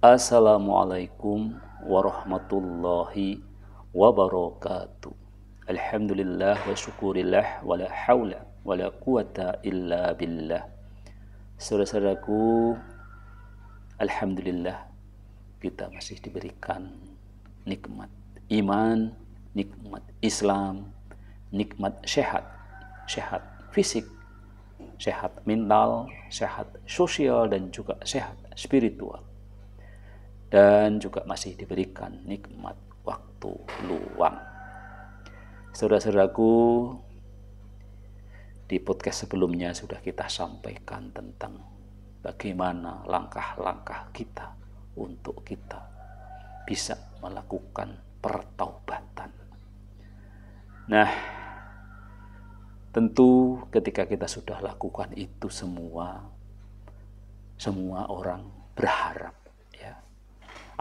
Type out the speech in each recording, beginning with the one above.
Assalamualaikum warahmatullahi wabarakatuh. Alhamdulillah wa syukurillah wa la hawla wa la quwata illa billah. Saudara-saudaraku, alhamdulillah kita masih diberikan nikmat iman, nikmat Islam, nikmat sehat fisik, sehat mental, sehat sosial, dan juga sehat spiritual. Dan juga masih diberikan nikmat waktu luang. Saudara-saudaraku, di podcast sebelumnya sudah kita sampaikan tentang bagaimana langkah-langkah kita untuk kita bisa melakukan pertaubatan. Nah, tentu ketika kita sudah lakukan itu semua orang berharap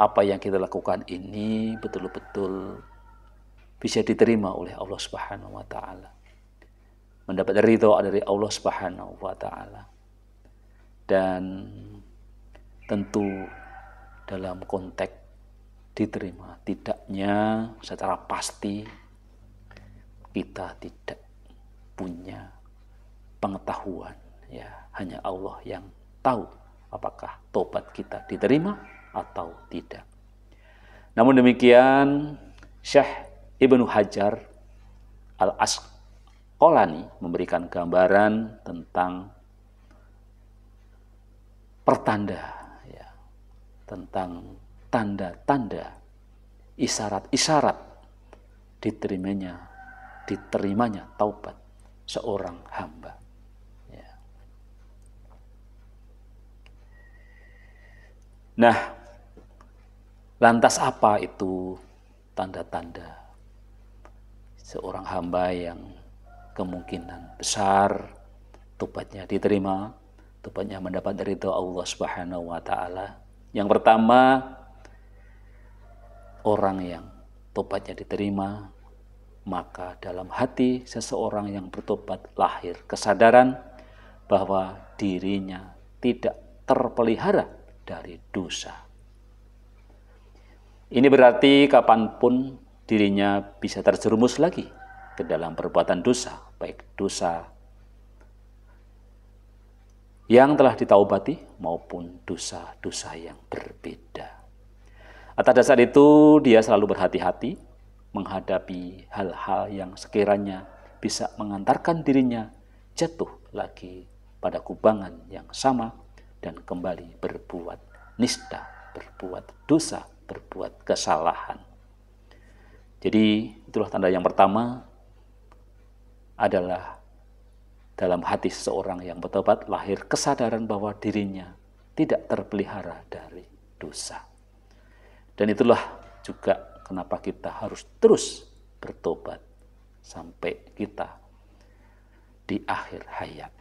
apa yang kita lakukan ini betul-betul bisa diterima oleh Allah Subhanahu wa taala. Mendapat ridho dari Allah Subhanahu wa taala. Dan tentu dalam konteks diterima tidaknya secara pasti kita tidak punya pengetahuan, hanya Allah yang tahu apakah tobat kita diterima atau tidak. Namun demikian, Syekh Ibnu Hajar Al-Asqalani memberikan gambaran tentang pertanda, tentang tanda-tanda, isyarat-isyarat diterimanya taubat seorang hamba. Nah, lantas apa itu tanda-tanda seorang hamba yang kemungkinan besar tobatnya diterima, tobatnya mendapat ridho Allah Subhanahu wa taala? Yang pertama, orang yang tobatnya diterima, maka dalam hati seseorang yang bertobat lahir kesadaran bahwa dirinya tidak terpelihara dari dosa. Ini berarti kapanpun dirinya bisa terjerumus lagi ke dalam perbuatan dosa, baik dosa yang telah ditaubati maupun dosa-dosa yang berbeda. Atas dasar itu dia selalu berhati-hati menghadapi hal-hal yang sekiranya bisa mengantarkan dirinya jatuh lagi pada kubangan yang sama dan kembali berbuat nista, berbuat dosa, berbuat kesalahan. Jadi itulah tanda yang pertama adalah dalam hati seseorang yang bertobat lahir kesadaran bahwa dirinya tidak terpelihara dari dosa. Dan itulah juga kenapa kita harus terus bertobat sampai kita di akhir hayat.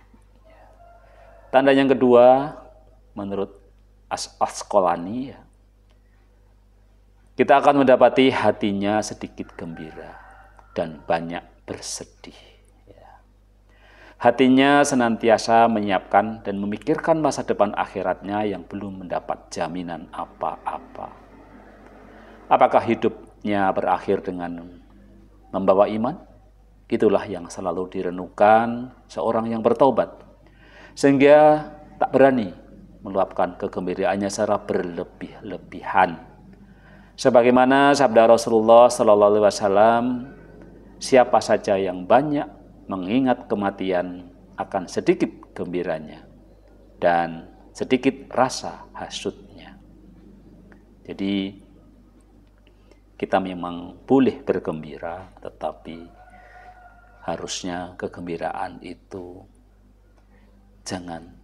Tanda yang kedua, menurut Asqalani, kita akan mendapati hatinya sedikit gembira dan banyak bersedih. Hatinya senantiasa menyiapkan dan memikirkan masa depan akhiratnya yang belum mendapat jaminan apa-apa. Apakah hidupnya berakhir dengan membawa iman? Itulah yang selalu direnungkan seorang yang bertaubat, sehingga tak berani meluapkan kegembiraannya secara berlebih-lebihan. Sebagaimana sabda Rasulullah sallallahu alaihi wasallam, siapa saja yang banyak mengingat kematian akan sedikit gembiranya dan sedikit rasa hasutnya. Jadi kita memang boleh bergembira, tetapi harusnya kegembiraan itu jangan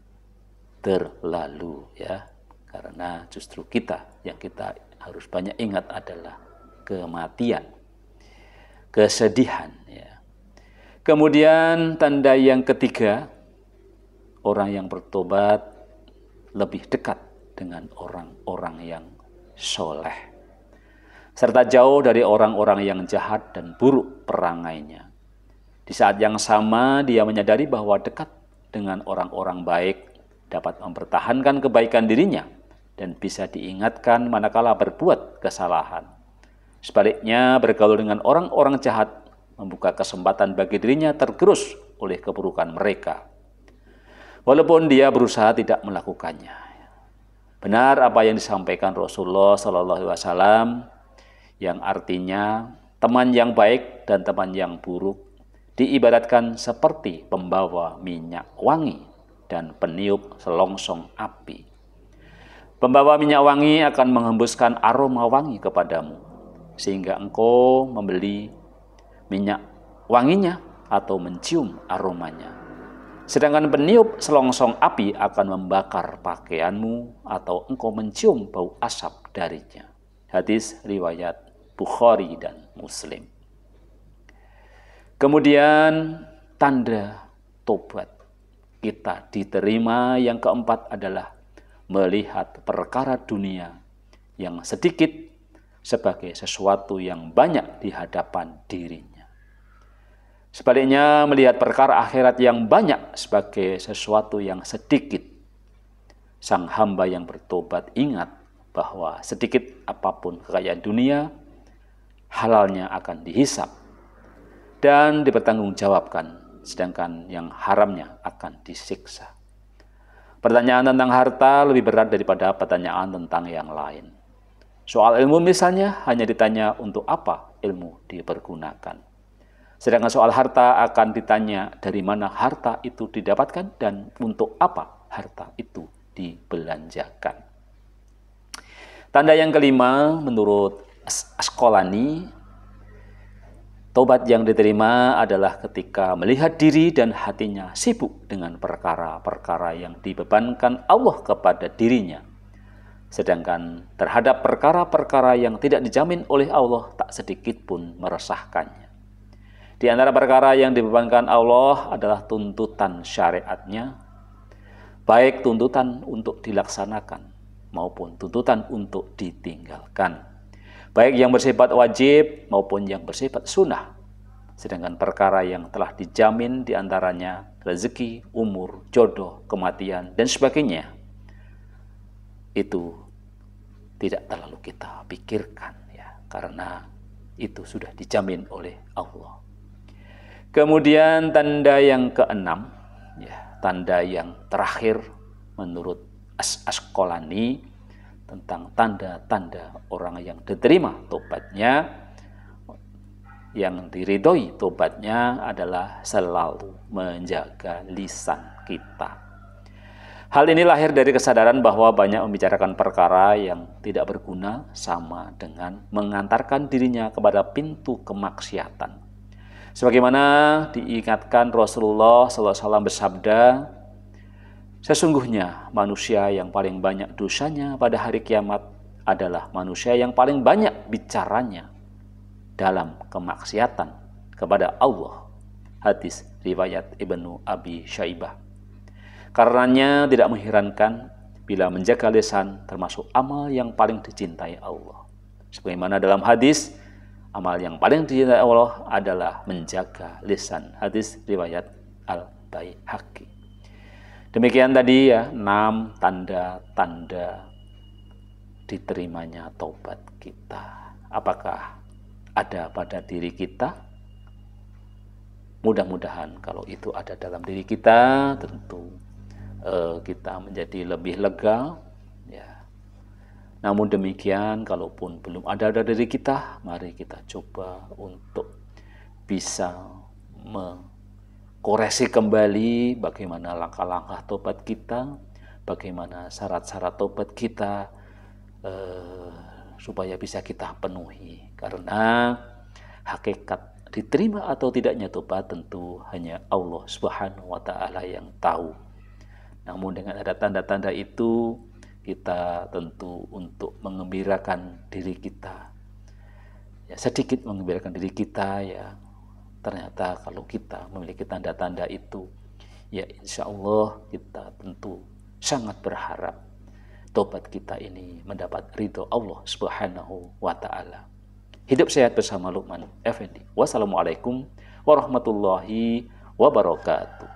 terlalu, karena justru yang kita harus banyak ingat adalah kematian, kesedihan. Kemudian tanda yang ketiga, orang yang bertobat lebih dekat dengan orang-orang yang soleh, serta jauh dari orang-orang yang jahat dan buruk perangainya. Di saat yang sama dia menyadari bahwa dekat dengan orang-orang baik dapat mempertahankan kebaikan dirinya dan bisa diingatkan manakala berbuat kesalahan. Sebaliknya, bergaul dengan orang-orang jahat membuka kesempatan bagi dirinya tergerus oleh keburukan mereka, walaupun dia berusaha tidak melakukannya. Benar apa yang disampaikan Rasulullah SAW, yang artinya teman yang baik dan teman yang buruk diibaratkan seperti pembawa minyak wangi dan peniup selongsong api. Pembawa minyak wangi akan menghembuskan aroma wangi kepadamu, sehingga engkau membeli minyak wanginya atau mencium aromanya. Sedangkan peniup selongsong api akan membakar pakaianmu atau engkau mencium bau asap darinya. Hadis riwayat Bukhari dan Muslim. Kemudian tanda tobat kita diterima yang keempat adalah melihat perkara dunia yang sedikit sebagai sesuatu yang banyak di hadapan dirinya. Sebaliknya, melihat perkara akhirat yang banyak sebagai sesuatu yang sedikit. Sang hamba yang bertobat ingat bahwa sedikit apapun kekayaan dunia, halalnya akan dihisap dan dipertanggungjawabkan, sedangkan yang haramnya akan disiksa. Pertanyaan tentang harta lebih berat daripada pertanyaan tentang yang lain. Soal ilmu misalnya hanya ditanya untuk apa ilmu dipergunakan. Sedangkan soal harta akan ditanya dari mana harta itu didapatkan dan untuk apa harta itu dibelanjakan. Tanda yang kelima menurut Asqalani, tobat yang diterima adalah ketika melihat diri dan hatinya sibuk dengan perkara-perkara yang dibebankan Allah kepada dirinya. Sedangkan terhadap perkara-perkara yang tidak dijamin oleh Allah tak sedikit pun meresahkannya. Di antara perkara yang dibebankan Allah adalah tuntutan syariatnya, baik tuntutan untuk dilaksanakan maupun tuntutan untuk ditinggalkan, baik yang bersifat wajib maupun yang bersifat sunnah. Sedangkan perkara yang telah dijamin diantaranya rezeki, umur, jodoh, kematian, dan sebagainya, itu tidak terlalu kita pikirkan ya, karena itu sudah dijamin oleh Allah. Kemudian tanda yang keenam, ya, tanda yang terakhir menurut Asqalani tentang tanda-tanda orang yang diterima tobatnya, yang diridhoi tobatnya adalah selalu menjaga lisan kita. Hal ini lahir dari kesadaran bahwa banyak membicarakan perkara yang tidak berguna sama dengan mengantarkan dirinya kepada pintu kemaksiatan. Sebagaimana diingatkan Rasulullah SAW bersabda, sesungguhnya manusia yang paling banyak dosanya pada hari kiamat adalah manusia yang paling banyak bicaranya dalam kemaksiatan kepada Allah. Hadis riwayat Ibnu Abi Syaibah. Karenanya tidak mengherankan bila menjaga lisan termasuk amal yang paling dicintai Allah. Sebagaimana dalam hadis, amal yang paling dicintai Allah adalah menjaga lisan. Hadis riwayat Al-Baihaqi. Demikian tadi ya, 6 tanda-tanda diterimanya taubat kita. Apakah ada pada diri kita? Mudah-mudahan kalau itu ada dalam diri kita, tentu kita menjadi lebih lega. Namun demikian, kalaupun belum ada dari diri kita, mari kita coba untuk bisa mengkoreksi kembali bagaimana langkah-langkah tobat kita, bagaimana syarat-syarat tobat kita, supaya bisa kita penuhi. Karena hakikat diterima atau tidaknya tobat tentu hanya Allah Subhanahu wa Ta'ala yang tahu. Namun dengan ada tanda-tanda itu, kita tentu untuk mengembirakan diri kita, ya sedikit mengembirakan diri kita, ya ternyata kalau kita memiliki tanda-tanda itu, ya insya Allah kita tentu sangat berharap tobat kita ini mendapat ridho Allah Subhanahu wa Ta'ala. Hidup sehat bersama Luqman Effendi. Wassalamualaikum warahmatullahi wabarakatuh.